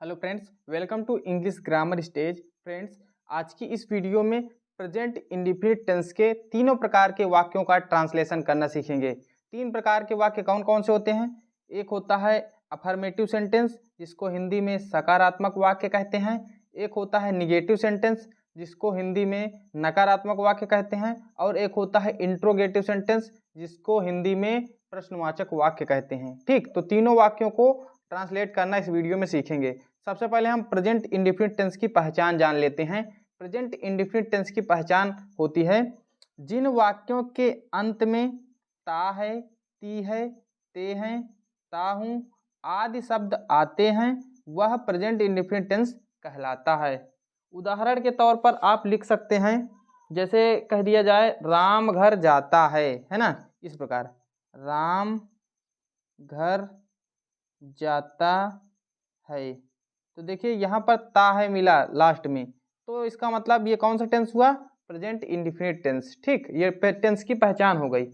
Hello friends, welcome to English grammar stage. Friends, आज की इस वीडियो में प्रेजेंट इंडेफिनिट टेंस के तीनों प्रकार के वाक्यों का ट्रांसलेशन करना सीखेंगे। तीन प्रकार के वाक्य कौन कौन से होते हैं? एक होता है अफर्मेटिव सेंटेंस, जिसको हिंदी में सकारात्मक वाक्य कहते हैं। एक होता है निगेटिव सेंटेंस, जिसको हिंदी में नकारात्मक वाक्य कहते हैं। और एक होता है इंट्रोगेटिव सेंटेंस, जिसको हिंदी में प्रश्नवाचक वाक्य कहते हैं। ठीक, तो तीनों वाक्यों को ट्रांसलेट करना इस वीडियो में सीखेंगे। सबसे पहले हम प्रेजेंट इंडेफिनिट टेंस की पहचान जान लेते हैं। प्रेजेंट इंडेफिनिट टेंस की पहचान होती है जिन वाक्यों के अंत में ता है, ती है, ते हैं, ताहूं आदि शब्द आते हैं, वह प्रेजेंट इंडेफिनिट टेंस कहलाता है। उदाहरण के तौर पर आप लिख सकते हैं, जैसे कह दिया जाए राम घर जाता है ना, इस प्रकार राम घर जाता है। तो देखिए यहाँ पर ता है मिला लास्ट में, तो इसका मतलब ये कौन सा टेंस हुआ? Present indefinite tense. ठीक, ये टेंस की पहचान हो गई।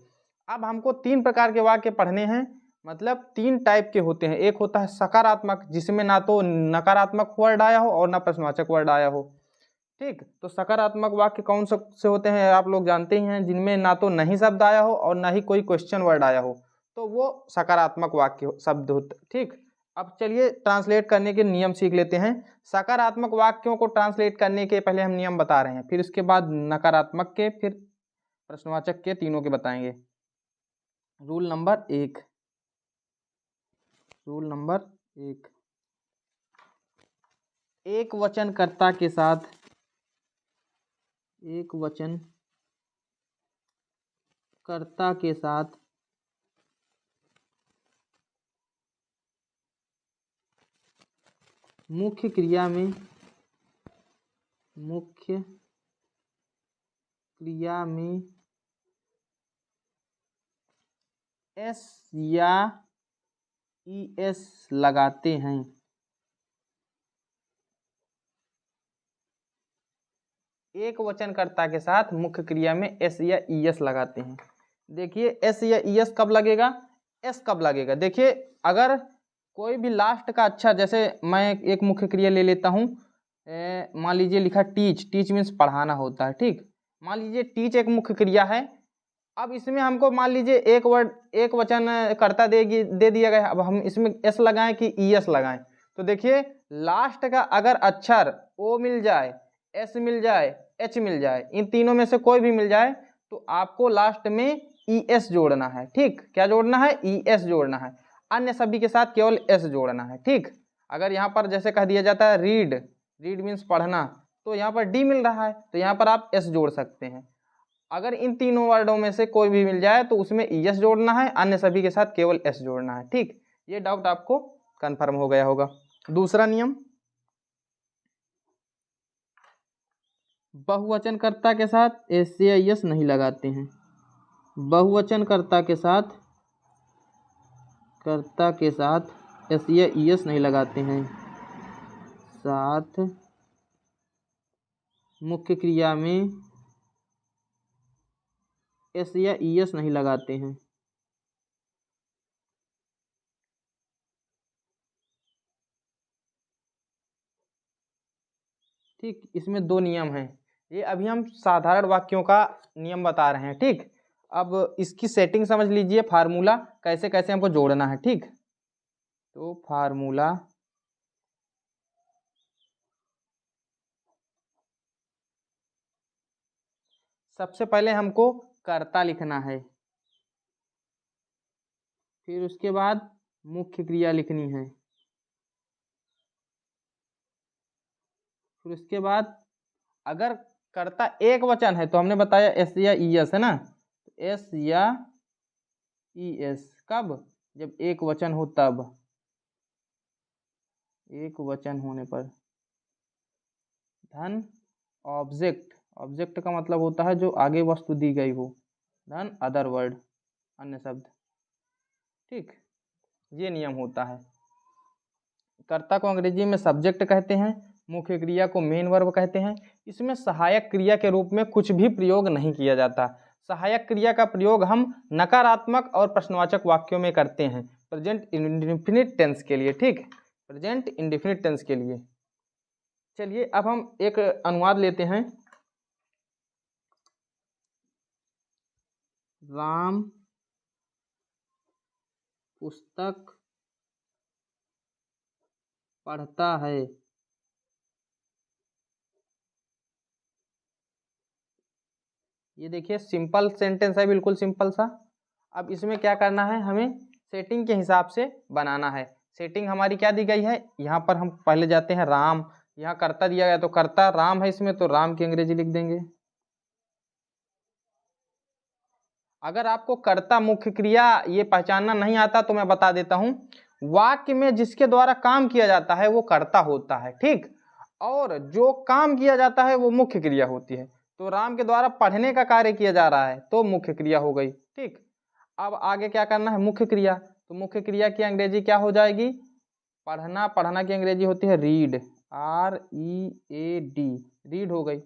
अब हमको तीन प्रकार के वाक्य पढ़ने हैं, मतलब तीन टाइप के होते हैं। एक होता है सकारात्मक, जिसमें ना तो नकारात्मक वर्ड आया हो और ना प्रश्नवाचक वर्ड आया हो। ठीक, तो सकारात्मक वाक्य कौन से होते हैं आप लोग जानते ही हैं, जिनमें ना तो नहीं शब्द आया हो और ना ही कोई क्वेश्चन वर्ड आया हो, तो वो सकारात्मक वाक्य शब्द होते। ठीक, अब चलिए ट्रांसलेट करने के नियम सीख लेते हैं। सकारात्मक वाक्यों को ट्रांसलेट करने के पहले हम नियम बता रहे हैं, फिर उसके बाद नकारात्मक के, फिर प्रश्नवाचक के, तीनों के बताएंगे। रूल नंबर एक, एक वचनकर्ता के साथ मुख्य क्रिया में एस या ईएस लगाते हैं। एक वचनकर्ता के साथ मुख्य क्रिया में एस या ईएस लगाते हैं। देखिए एस या ईएस कब लगेगा, एस कब लगेगा? देखिए अगर कोई भी लास्ट का अच्छा, जैसे मैं एक मुख्य क्रिया ले लेता हूँ, मान लीजिए लिखा टीच मीन्स पढ़ाना होता है। ठीक, मान लीजिए टीच एक मुख्य क्रिया है। अब इसमें हमको मान लीजिए एक वचन कर्ता दे दिया गया। अब हम इसमें एस लगाएं कि ईएस लगाएं? तो देखिए लास्ट का अगर अक्षर ओ मिल जाए, एस मिल जाए, एच मिल जाए, इन तीनों में से कोई भी मिल जाए, तो आपको लास्ट में ईएस जोड़ना है। ठीक, क्या जोड़ना है? ईएस जोड़ना है। अन्य सभी के साथ केवल एस जोड़ना है। ठीक, अगर यहाँ पर जैसे कह दिया जाता है रीड मीन्स पढ़ना, तो यहाँ पर डी मिल रहा है, तो यहाँ पर आप एस जोड़ सकते हैं। अगर इन तीनों वर्डों में से कोई भी मिल जाए तो उसमें एस जोड़ना है, अन्य सभी के साथ केवल एस जोड़ना है। ठीक, ये डाउट आपको कंफर्म हो गया होगा। दूसरा नियम, बहुवचनकर्ता के साथ एस या एस नहीं लगाते हैं। बहुवचनकर्ता के साथ एस या एस नहीं लगाते हैं। साथ मुख्य क्रिया में एस या ईएस नहीं लगाते हैं। ठीक, इसमें दो नियम हैं। ये अभी हम साधारण वाक्यों का नियम बता रहे हैं। ठीक, अब इसकी सेटिंग समझ लीजिए, फार्मूला कैसे कैसे हमको जोड़ना है। ठीक, तो फार्मूला सबसे पहले हमको कर्ता लिखना है, फिर उसके बाद मुख्य क्रिया लिखनी है, फिर उसके बाद अगर कर्ता एक वचन है तो हमने बताया एस या ईएस है ना, एस या ईएस कब? जब एक वचन हो तब। एक वचन होने पर धन ऑब्जेक्ट का मतलब होता है जो आगे वस्तु दी गई हो, धन अदर वर्ड अन्य शब्द। ठीक, ये नियम होता है। कर्ता को अंग्रेजी में सब्जेक्ट कहते हैं, मुख्य क्रिया को मेन वर्ब कहते हैं। इसमें सहायक क्रिया के रूप में कुछ भी प्रयोग नहीं किया जाता। सहायक क्रिया का प्रयोग हम नकारात्मक और प्रश्नवाचक वाक्यों में करते हैं प्रेजेंट इंडेफिनिट टेंस के लिए। ठीक, प्रेजेंट इंडेफिनिट टेंस के लिए। चलिए अब हम एक अनुवाद लेते हैं। राम पुस्तक पढ़ता है। ये देखिए सिंपल सेंटेंस है, बिल्कुल सिंपल सा। अब इसमें क्या करना है, हमें सेटिंग के हिसाब से बनाना है। सेटिंग हमारी क्या दी गई है, यहाँ पर हम पहले जाते हैं राम, यहाँ कर्ता दिया गया तो कर्ता राम है इसमें, तो राम की अंग्रेजी लिख देंगे। अगर आपको कर्ता मुख्य क्रिया ये पहचानना नहीं आता तो मैं बता देता हूँ, वाक्य में जिसके द्वारा काम किया जाता है वो कर्ता होता है, ठीक, और जो काम किया जाता है वो मुख्य क्रिया होती है। तो राम के द्वारा पढ़ने का कार्य किया जा रहा है तो मुख्य क्रिया हो गई, ठीक। अब आगे क्या करना है, मुख्य क्रिया, तो मुख्य क्रिया की अंग्रेजी क्या हो जाएगी, पढ़ना, पढ़ना की अंग्रेजी होती है रीड, READ, रीड हो गई।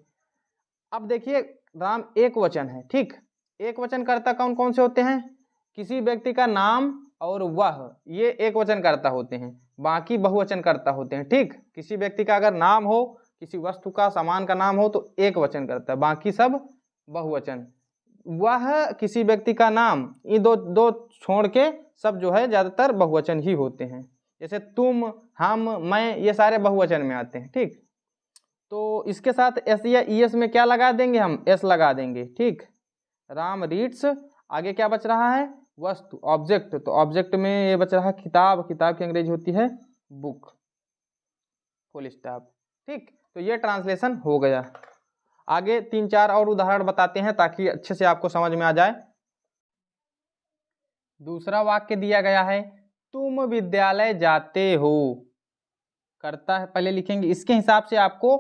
अब देखिए राम एक वचन है, ठीक, एक वचन कर्ता कौन कौन से होते हैं, किसी व्यक्ति का नाम और वह, ये एक वचन कर्ता होते हैं, बाकी बहुवचन कर्ता होते हैं, ठीक। किसी व्यक्ति का अगर नाम हो, किसी वस्तु का सामान का नाम हो तो एक वचन करता है, बाकी सब बहुवचन। वह किसी व्यक्ति का नाम, ये दो दो छोड़ के सब जो है ज्यादातर बहुवचन ही होते हैं, जैसे तुम, हम, मैं, ये सारे बहुवचन में आते हैं, ठीक। तो इसके साथ एस या ईएस में क्या लगा देंगे, हम एस लगा देंगे, ठीक। राम रीड्स, आगे क्या बच रहा है, वस्तु, ऑब्जेक्ट, तो ऑब्जेक्ट में ये बच रहा है किताब, किताब की अंग्रेजी होती है बुक, फुल स्टॉप, ठीक। तो ये ट्रांसलेशन हो गया। आगे 3-4 और उदाहरण बताते हैं ताकि अच्छे से आपको समझ में आ जाए। दूसरा वाक्य दिया गया है, तुम विद्यालय जाते हो, कर्ता है पहले लिखेंगे, इसके हिसाब से आपको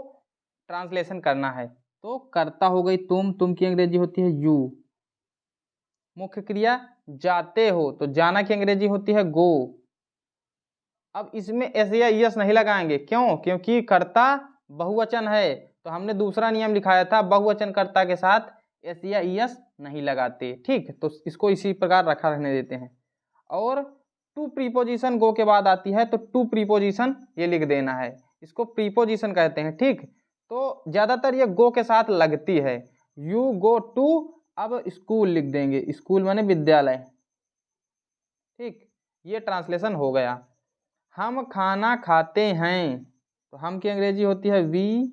ट्रांसलेशन करना है। तो कर्ता हो गई तुम की अंग्रेजी होती है यू, मुख्य क्रिया जाते हो, तो जाना की अंग्रेजी होती है गो। अब इसमें एस या यस नहीं लगाएंगे, क्यों, क्योंकि कर्ता बहुवचन है, तो हमने दूसरा नियम लिखाया था, बहुवचन कर्ता के साथ एस या यस नहीं लगाते, ठीक। तो इसको इसी प्रकार रखा रहने देते हैं। और टू प्रीपोजिशन गो के बाद आती है, तो टू प्रीपोजिशन ये लिख देना है, इसको प्रीपोजिशन कहते हैं, ठीक। तो ज्यादातर ये गो के साथ लगती है, यू गो टू, अब स्कूल लिख देंगे, स्कूल माने विद्यालय, ठीक। ये ट्रांसलेशन हो गया। हम खाना खाते हैं, तो हम की अंग्रेजी होती है वी,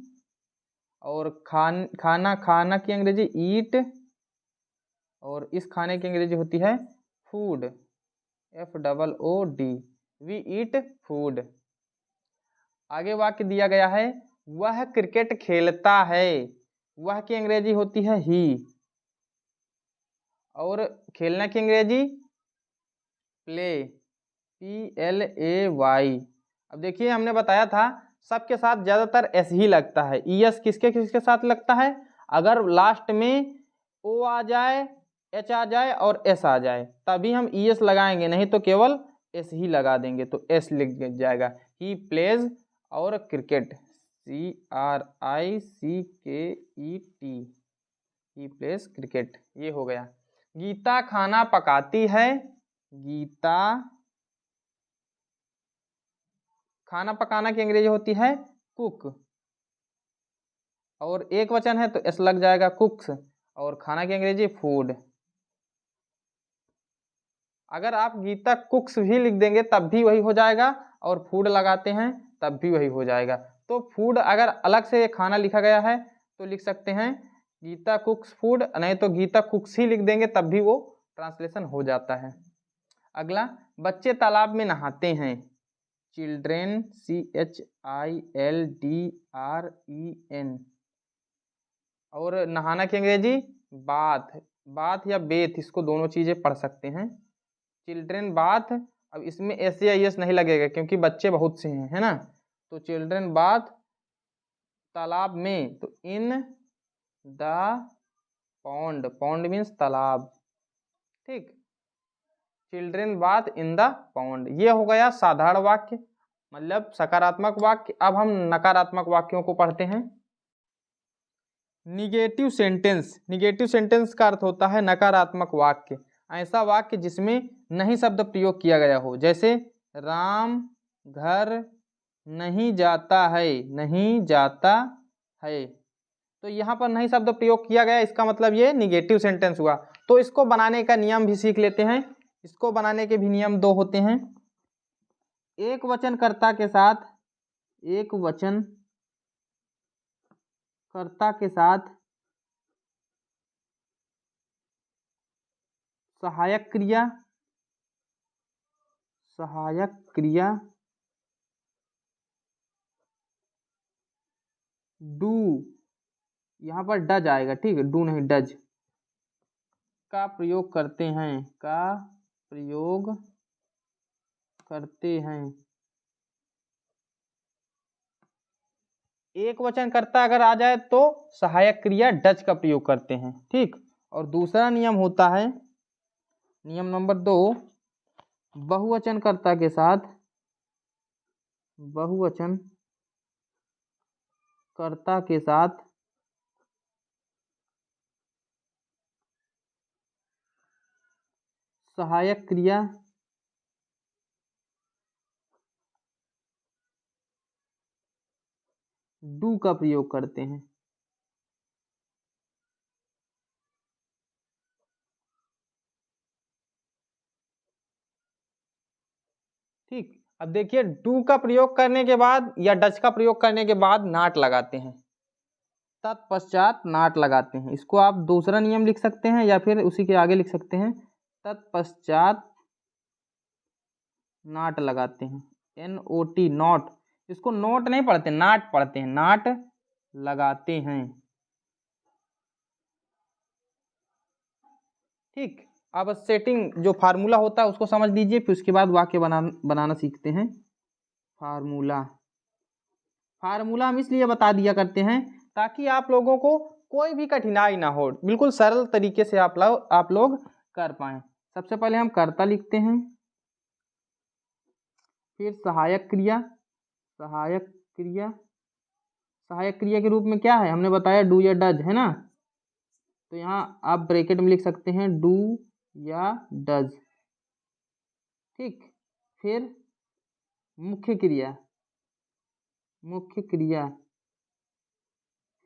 और खाना खाना की अंग्रेजी ईट, और इस खाने की अंग्रेजी होती है food, FOOD, we eat food. आगे वाक्य दिया गया है, वह क्रिकेट खेलता है, वह की अंग्रेजी होती है ही, और खेलना की अंग्रेजी प्ले, PLAY। अब देखिए हमने बताया था सबके साथ ज्यादातर एस ही लगता है, ईएस किसके किसके साथ लगता है, अगर लास्ट में ओ आ जाए, एच आ जाए और एस आ जाए तभी हम ईएस लगाएंगे, नहीं तो केवल एस ही लगा देंगे, तो एस लिख जाएगा, ही प्लेज, और cricket CRICKET, he plays cricket, ये हो गया। गीता खाना पकाती है, गीता, खाना पकाना की अंग्रेजी होती है कुक, और एक वचन है तो एस लग जाएगा कुक्स, और खाना की अंग्रेजी फूड। अगर आप गीता कुक्स भी लिख देंगे तब भी वही हो जाएगा, और फूड लगाते हैं तब भी वही हो जाएगा। तो फूड अगर अलग से खाना लिखा गया है तो लिख सकते हैं गीता कुक्स फूड, नहीं तो गीता कुक्स ही लिख देंगे तब भी वो ट्रांसलेशन हो जाता है। अगला, बच्चे तालाब में नहाते हैं, चिल्ड्रेन CHILDREN, और नहाना की अंग्रेजी बाथ, बाथ या बेथ, इसको दोनों चीजें पढ़ सकते हैं, चिल्ड्रेन बाथ। अब इसमें एस या एस नहीं लगेगा क्योंकि बच्चे बहुत से हैं, है ना, तो चिल्ड्रेन बाथ तालाब में, तो in the pond, pond means तालाब, ठीक, children bath in the pond. ये हो गया साधारण वाक्य, मतलब सकारात्मक वाक्य। अब हम नकारात्मक वाक्यों को पढ़ते हैं। निगेटिव सेंटेंस, निगेटिव सेंटेंस का अर्थ होता है नकारात्मक वाक्य, ऐसा वाक्य जिसमें नहीं शब्द प्रयोग किया गया हो, जैसे राम घर नहीं जाता है, नहीं जाता है। तो यहाँ पर नहीं शब्द प्रयोग किया गया, इसका मतलब ये निगेटिव सेंटेंस हुआ। तो इसको बनाने का नियम भी सीख लेते हैं। इसको बनाने के भी नियम दो होते हैं। एक वचनकर्ता के साथ, एक वचनकर्ता के साथ सहायक क्रिया, सहायक क्रिया डू, यहाँ पर डज आएगा, ठीक है, डू नहीं डज, का प्रयोग करते हैं, का प्रयोग करते हैं। एक वचनकर्ता अगर आ जाए तो सहायक क्रिया डज का प्रयोग करते हैं, ठीक। और दूसरा नियम होता है, नियम नंबर 2, बहुवचनकर्ता के साथ, बहुवचनकर्ता के साथ सहायक क्रिया डू का प्रयोग करते हैं, ठीक। अब देखिए, डू का प्रयोग करने के बाद या डज का प्रयोग करने के बाद नाट लगाते हैं, तत्पश्चात नाट लगाते हैं। इसको आप दूसरा नियम लिख सकते हैं या फिर उसी के आगे लिख सकते हैं, तत्पश्चात नाट लगाते हैं, NOT नॉट। इसको नोट नहीं पढ़ते, नाट पढ़ते हैं, नाट लगाते हैं, ठीक। अब सेटिंग जो फार्मूला होता है उसको समझ लीजिए, फिर उसके बाद वाक्य बनाना सीखते हैं। फार्मूला, फार्मूला हम इसलिए बता दिया करते हैं ताकि आप लोगों को कोई भी कठिनाई ना हो, बिल्कुल सरल तरीके से आप लोग कर पाएं। सबसे पहले हम कर्ता लिखते हैं, फिर सहायक क्रिया, सहायक क्रिया, सहायक क्रिया के रूप में क्या है हमने बताया, डू या डज, है ना। तो यहाँ आप ब्रैकेट में लिख सकते हैं डू या डज, ठीक। फिर मुख्य क्रिया, मुख्य क्रिया,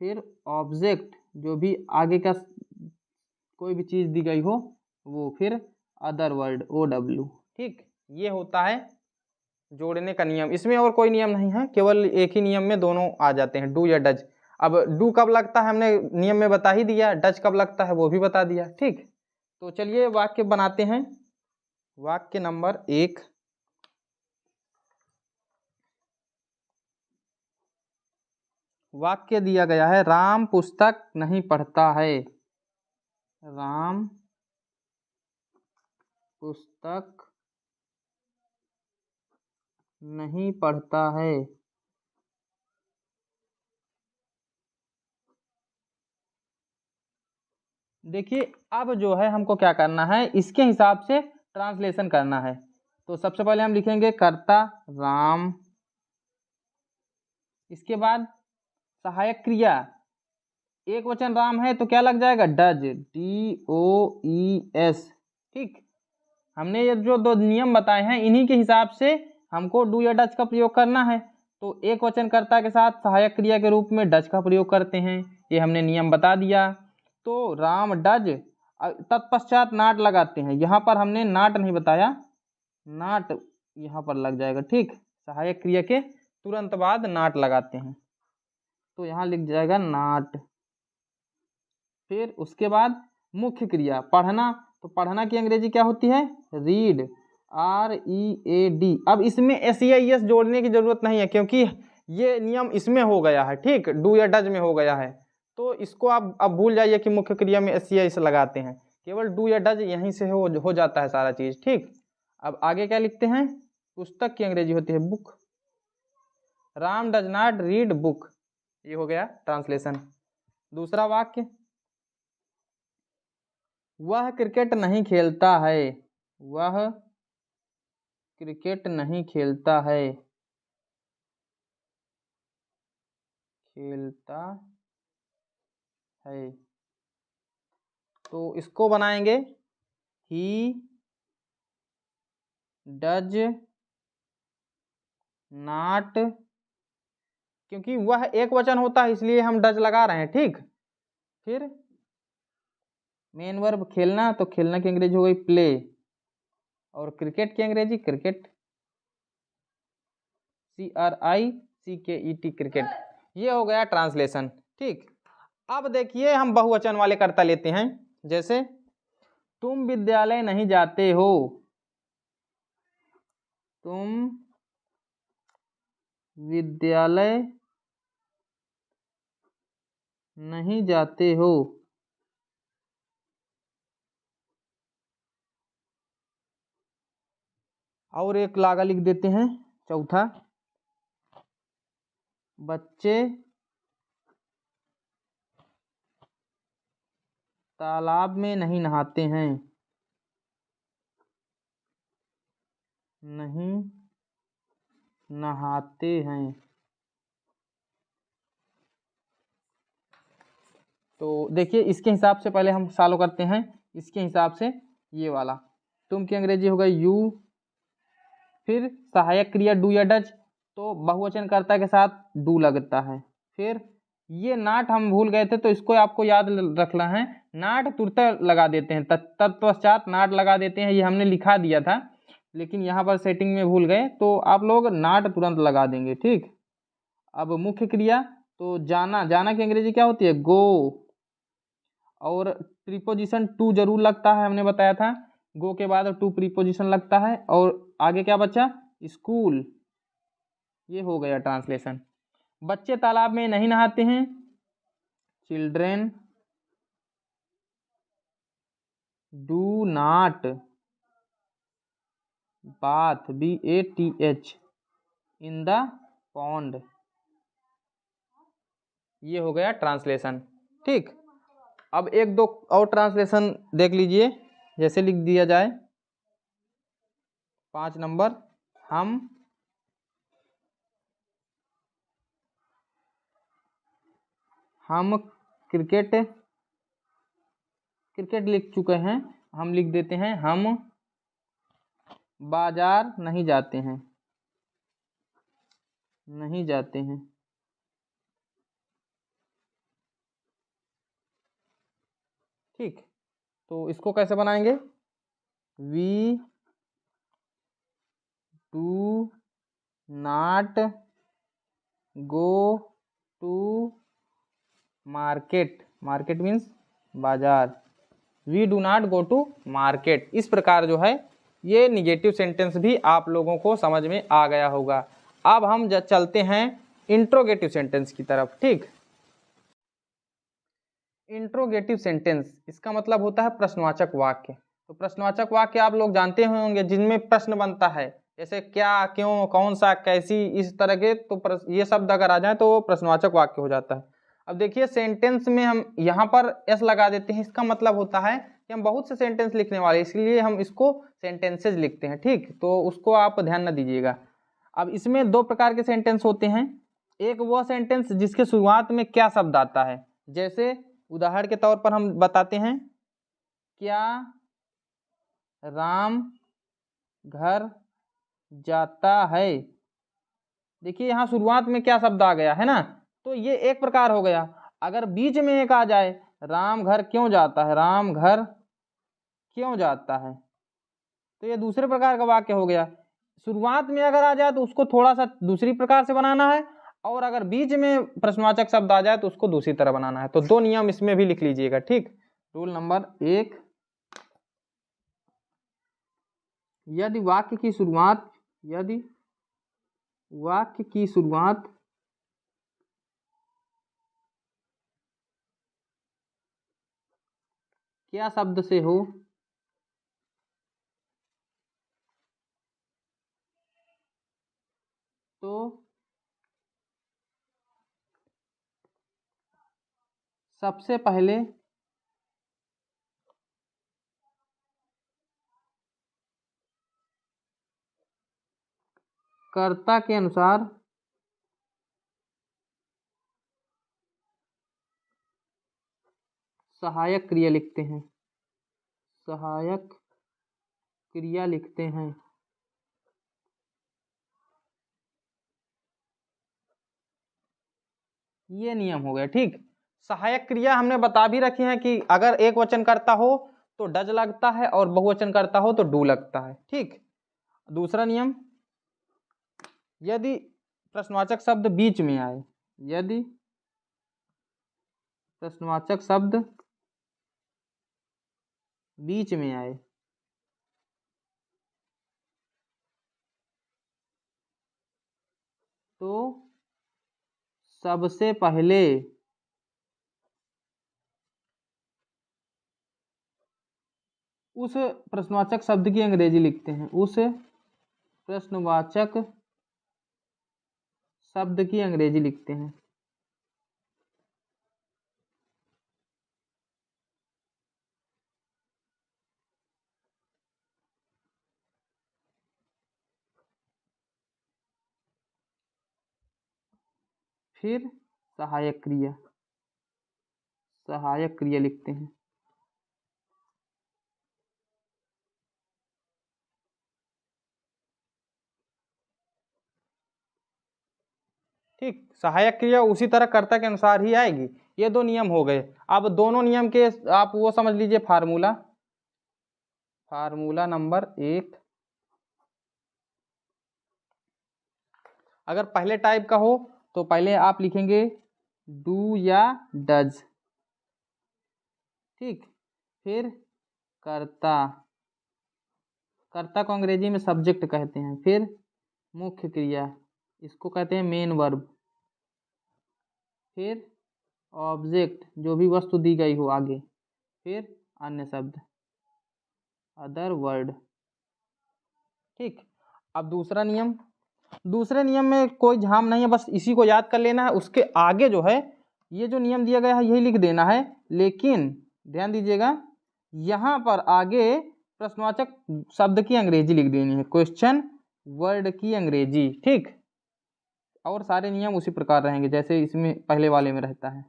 फिर ऑब्जेक्ट, जो भी आगे का कोई भी चीज़ दी गई हो वो, फिर अदर वर्ड, OW, ठीक। ये होता है जोड़ने का नियम। इसमें और कोई नियम नहीं है, केवल एक ही नियम में दोनों आ जाते हैं, डू या डज। अब डू कब लगता है हमने नियम में बता ही दिया, डज कब लगता है वो भी बता दिया, ठीक। तो चलिए वाक्य बनाते हैं। वाक्य नंबर 1, वाक्य दिया गया है, राम पुस्तक नहीं पढ़ता है, राम पुस्तक नहीं पढ़ता है। देखिए, अब जो है हमको क्या करना है, इसके हिसाब से ट्रांसलेशन करना है। तो सबसे पहले हम लिखेंगे कर्ता राम, इसके बाद सहायक क्रिया, एक वचन राम है तो क्या लग जाएगा, डज, DOES, ठीक। हमने ये जो दो नियम बताए हैं इन्हीं के हिसाब से हमको डू या डज का प्रयोग करना है। तो एक वचनकर्ता के साथ सहायक क्रिया के रूप में डज का प्रयोग करते हैं, ये हमने नियम बता दिया। तो राम डज, तत्पश्चात नाट लगाते हैं, यहाँ पर हमने नाट नहीं बताया, नाट यहाँ पर लग जाएगा, ठीक। सहायक क्रिया के तुरंत बाद नाट लगाते हैं, तो यहाँ लिख जाएगा नाट। फिर उसके बाद मुख्य क्रिया पढ़ना, तो पढ़ना की अंग्रेजी क्या होती है, रीड, READ। अब इसमें SEIS जोड़ने की जरूरत नहीं है क्योंकि ये नियम इसमें हो गया है, ठीक, डू या डज में हो गया है। तो इसको आप अब भूल जाइए कि मुख्य क्रिया में SEIS लगाते हैं, केवल डू या डज यहीं से हो जाता है सारा चीज़, ठीक। अब आगे क्या लिखते हैं, पुस्तक की अंग्रेजी होती है book, Ram does not read book, ये हो गया ट्रांसलेशन। दूसरा वाक्य, वह क्रिकेट नहीं खेलता है, वह क्रिकेट नहीं खेलता है, खेलता है। तो इसको बनाएंगे, ही डज नॉट क्योंकि वह एक वचन होता है इसलिए हम डज लगा रहे हैं। ठीक, फिर मेन वर्ब खेलना, तो खेलना की अंग्रेजी हो गई प्ले, और क्रिकेट की अंग्रेजी क्रिकेट, CRICKET क्रिकेट। ये हो गया ट्रांसलेशन। ठीक, अब देखिए हम बहुवचन वाले कर्ता लेते हैं। जैसे तुम विद्यालय नहीं जाते हो, तुम विद्यालय नहीं जाते हो, और एक लागा लिख देते हैं चौथा, बच्चे तालाब में नहीं नहाते हैं, नहीं नहाते हैं। तो देखिए इसके हिसाब से पहले हम फॉलो करते हैं। इसके हिसाब से ये वाला तुम की अंग्रेजी होगा यू, फिर सहायक क्रिया डू या डज, तो बहुवचन कर्ता के साथ डू लगता है। फिर ये नाट हम भूल गए थे तो इसको आपको याद रखना है, नाट तुरंत लगा देते हैं, तत्पश्चात नाट लगा देते हैं। ये हमने लिखा दिया था लेकिन यहाँ पर सेटिंग में भूल गए, तो आप लोग नाट तुरंत लगा देंगे। ठीक, अब मुख्य क्रिया, तो जाना, जाना की अंग्रेजी क्या होती है गो, और प्रीपोजिशन टू जरूर लगता है, हमने बताया था गो के बाद टू प्रीपोजिशन लगता है। और आगे क्या बचा, स्कूल। ये हो गया ट्रांसलेशन। बच्चे तालाब में नहीं नहाते हैं, children do not bath, BATH in the pond. ये हो गया ट्रांसलेशन। ठीक, अब एक दो और ट्रांसलेशन देख लीजिए। जैसे लिख दिया जाए 5 नंबर, हम क्रिकेट लिख चुके हैं, हम लिख देते हैं हम बाजार नहीं जाते हैं, नहीं जाते हैं। ठीक, तो इसको कैसे बनाएंगे, we do not go to market, market means बाजार, we do not go to market. इस प्रकार जो है ये निगेटिव सेंटेंस भी आप लोगों को समझ में आ गया होगा। अब हम चलते हैं इंट्रोगेटिव सेंटेंस की तरफ। ठीक, इंट्रोगेटिव सेंटेंस इसका मतलब होता है प्रश्नवाचक वाक्य। तो प्रश्नवाचक वाक्य आप लोग जानते होंगे जिनमें प्रश्न बनता है, जैसे क्या, क्यों, कौन सा, कैसी, इस तरह के। तो ये शब्द अगर आ जाए तो वो प्रश्नवाचक वाक्य हो जाता है। अब देखिए सेंटेंस में हम यहाँ पर एस लगा देते हैं, इसका मतलब होता है कि हम बहुत से सेंटेंस लिखने वाले, इसलिए हम इसको सेंटेंसेज लिखते हैं। ठीक, तो उसको आप ध्यान न दीजिएगा। अब इसमें 2 प्रकार के सेंटेंस होते हैं। एक वो सेंटेंस जिसके शुरुआत में क्या शब्द आता है, जैसे उदाहरण के तौर पर हम बताते हैं, क्या राम घर जाता है। देखिए यहाँ शुरुआत में क्या शब्द आ गया है ना, तो ये एक प्रकार हो गया। अगर बीच में एक आ जाए, राम घर क्यों जाता है, राम घर क्यों जाता है, तो ये दूसरे प्रकार का वाक्य हो गया। शुरुआत में अगर आ जाए तो उसको थोड़ा सा दूसरी प्रकार से बनाना है, और अगर बीच में प्रश्नवाचक शब्द आ जाए तो उसको दूसरी तरह बनाना है। तो 2 नियम इसमें भी लिख लीजिएगा। ठीक, रूल नंबर 1, यदि वाक्य की शुरुआत क्या शब्द से हो, तो सबसे पहले कर्ता के अनुसार सहायक क्रिया लिखते हैं, सहायक क्रिया लिखते हैं। ये नियम हो गया। ठीक, सहायक क्रिया हमने बता भी रखी है कि अगर एक वचन करता हो तो डज लगता है और बहुवचन करता हो तो डू लगता है। ठीक, दूसरा नियम, यदि प्रश्नवाचक शब्द बीच में आए, यदि प्रश्नवाचक शब्द बीच में आए तो सबसे पहले उस प्रश्नवाचक शब्द की अंग्रेजी लिखते हैं, उस प्रश्नवाचक शब्द की अंग्रेजी लिखते हैं। फिर सहायक क्रिया, सहायक क्रिया लिखते हैं। ठीक, सहायक क्रिया उसी तरह कर्ता के अनुसार ही आएगी। ये दो नियम हो गए। अब दोनों नियम के आप वो समझ लीजिए फार्मूला, फार्मूला नंबर 1, अगर पहले टाइप का हो तो पहले आप लिखेंगे डू या डज। ठीक, फिर कर्ता, कर्ता को अंग्रेजी में सब्जेक्ट कहते हैं। फिर मुख्य क्रिया, इसको कहते हैं मेन वर्ब। फिर ऑब्जेक्ट, जो भी वस्तु दी गई हो आगे। फिर अन्य शब्द, अदर वर्ड। ठीक, अब दूसरा नियम, दूसरे नियम में कोई झाम नहीं है, बस इसी को याद कर लेना है। उसके आगे जो है ये जो नियम दिया गया है यही लिख देना है, लेकिन ध्यान दीजिएगा यहाँ पर आगे प्रश्नवाचक शब्द की अंग्रेजी लिख देनी है, क्वेश्चन वर्ड की अंग्रेजी। ठीक, और सारे नियम उसी प्रकार रहेंगे जैसे इसमें पहले वाले में रहता है।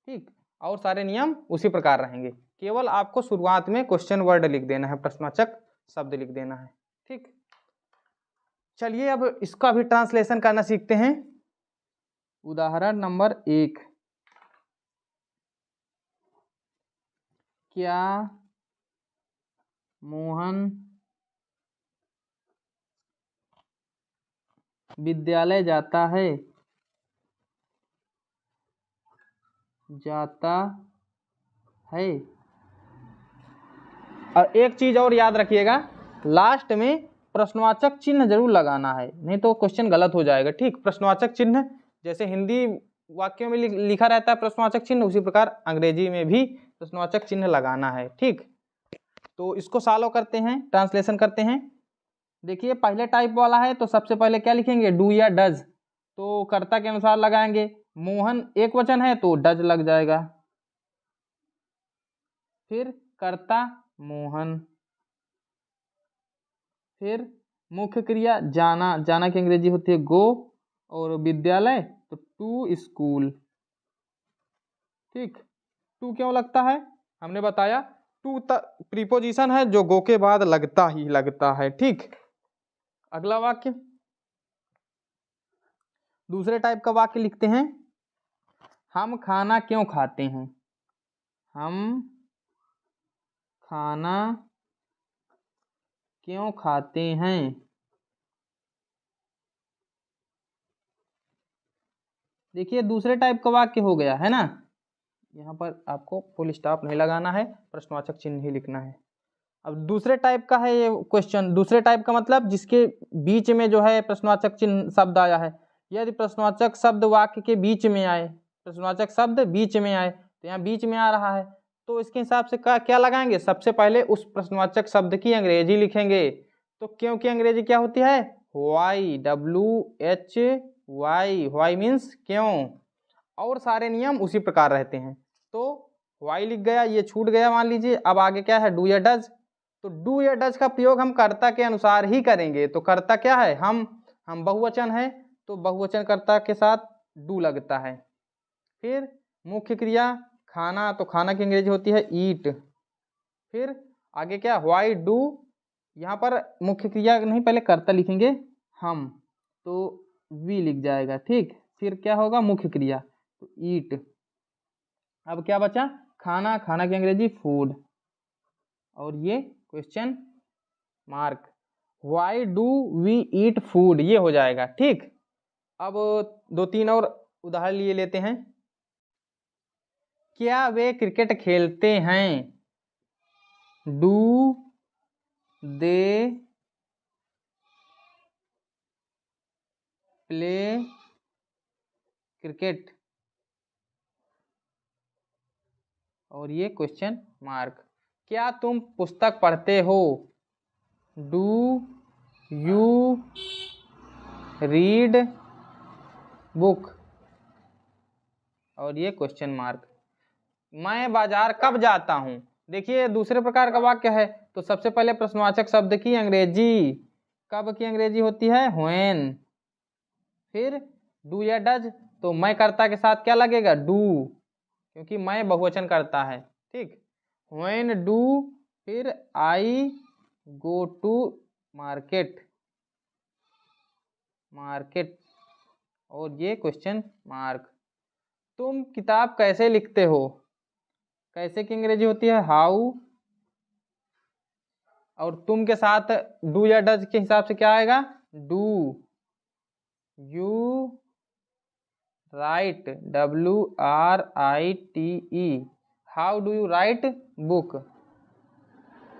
ठीक, और सारे नियम उसी प्रकार रहेंगे, केवल आपको शुरुआत में क्वेश्चन वर्ड लिख देना है, प्रश्नवाचक शब्द लिख देना है। ठीक, चलिए अब इसका भी ट्रांसलेशन करना सीखते हैं। उदाहरण नंबर 1, क्या मोहन विद्यालय जाता है? जाता है। और एक चीज और याद रखिएगा, लास्ट में प्रश्नवाचक चिन्ह जरूर लगाना है, नहीं तो क्वेश्चन गलत हो जाएगा। ठीक, प्रश्नवाचक चिन्ह जैसे हिंदी वाक्यों में लिखा रहता है प्रश्नवाचक चिन्ह, उसी प्रकार अंग्रेजी में भी प्रश्नवाचक चिन्ह लगाना है। ठीक, तो इसको सॉल्व करते हैं, ट्रांसलेशन करते हैं। देखिए पहले टाइप वाला है तो सबसे पहले क्या लिखेंगे, डू या डज, तो कर्ता के अनुसार लगाएंगे। मोहन एक वचन है तो डज लग जाएगा। फिर कर्ता मोहन। फिर मुख्य क्रिया जाना, जाना की अंग्रेजी होती है गो, और विद्यालय तो टू स्कूल। ठीक, टू क्यों लगता है हमने बताया, टू प्रीपोजिशन है जो गो के बाद लगता ही लगता है। ठीक, अगला वाक्य, दूसरे टाइप का वाक्य लिखते हैं, हम खाना क्यों खाते हैं? हम खाना क्यों खाते हैं? देखिए दूसरे टाइप का वाक्य हो गया है ना, यहाँ पर आपको फुल स्टॉप नहीं लगाना है, प्रश्नवाचक चिन्ह ही लिखना है। अब दूसरे टाइप का है ये क्वेश्चन, दूसरे टाइप का मतलब जिसके बीच में जो है प्रश्नवाचक चिन्ह शब्द आया है। यदि प्रश्नवाचक शब्द वाक्य के बीच में आए, प्रश्नवाचक शब्द बीच में आए, तो यहाँ बीच में आ रहा है तो इसके हिसाब से क्या लगाएंगे, सबसे पहले उस प्रश्नवाचक शब्द की अंग्रेजी लिखेंगे। तो क्यों की अंग्रेजी क्या होती है, वाई, WHY, वाई मीन्स क्यों, और सारे नियम उसी प्रकार रहते हैं। तो वाई लिख गया, ये छूट गया मान लीजिए। अब आगे क्या है, डू या डज, तो डू या डज का प्रयोग हम कर्ता के अनुसार ही करेंगे। तो कर्ता क्या है, हम बहुवचन है तो बहुवचन कर्ता के साथ डू लगता है। फिर मुख्य क्रिया खाना, तो खाना की अंग्रेजी होती है ईट। फिर आगे क्या, व्हाई डू यहाँ पर मुख्य क्रिया नहीं, पहले कर्ता लिखेंगे हम, तो वी लिख जाएगा, ठीक। फिर क्या होगा, मुख्य क्रिया, तो ईट। अब क्या बचा, खाना, खाना की अंग्रेजी फूड, और ये question mark, why do we eat food, ये हो जाएगा, ठीक। अब 2-3 और उदाहरण लिए लेते हैं। क्या वे क्रिकेट खेलते हैं, डू दे प्ले क्रिकेट, और ये क्वेश्चन मार्क। क्या तुम पुस्तक पढ़ते हो, डू यू रीड बुक, और ये क्वेश्चन मार्क। मैं बाजार कब जाता हूँ, देखिए दूसरे प्रकार का वाक्य है, तो सबसे पहले प्रश्नवाचक शब्द की अंग्रेजी, कब की अंग्रेजी होती है व्हेन। फिर डू या डज, तो मैं कर्ता के साथ क्या लगेगा, डू, क्योंकि मैं बहुवचन करता है, ठीक। व्हेन डू, फिर आई गो टू मार्केट, मार्केट, और ये क्वेश्चन मार्क। तुम किताब कैसे लिखते हो, कैसे की अंग्रेजी होती है हाउ, और तुम के साथ डू या डज के हिसाब से क्या आएगा, do. You right, WRITE, how do you right book,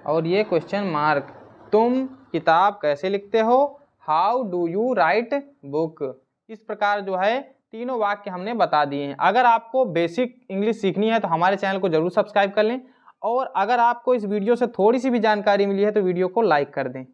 और ये क्वेश्चन मार्क। तुम किताब कैसे लिखते हो, how do you right book. इस प्रकार जो है तीनों वाक्य हमने बता दिए हैं। अगर आपको बेसिक इंग्लिश सीखनी है तो हमारे चैनल को जरूर सब्सक्राइब कर लें, और अगर आपको इस वीडियो से थोड़ी सी भी जानकारी मिली है तो वीडियो को लाइक कर दें।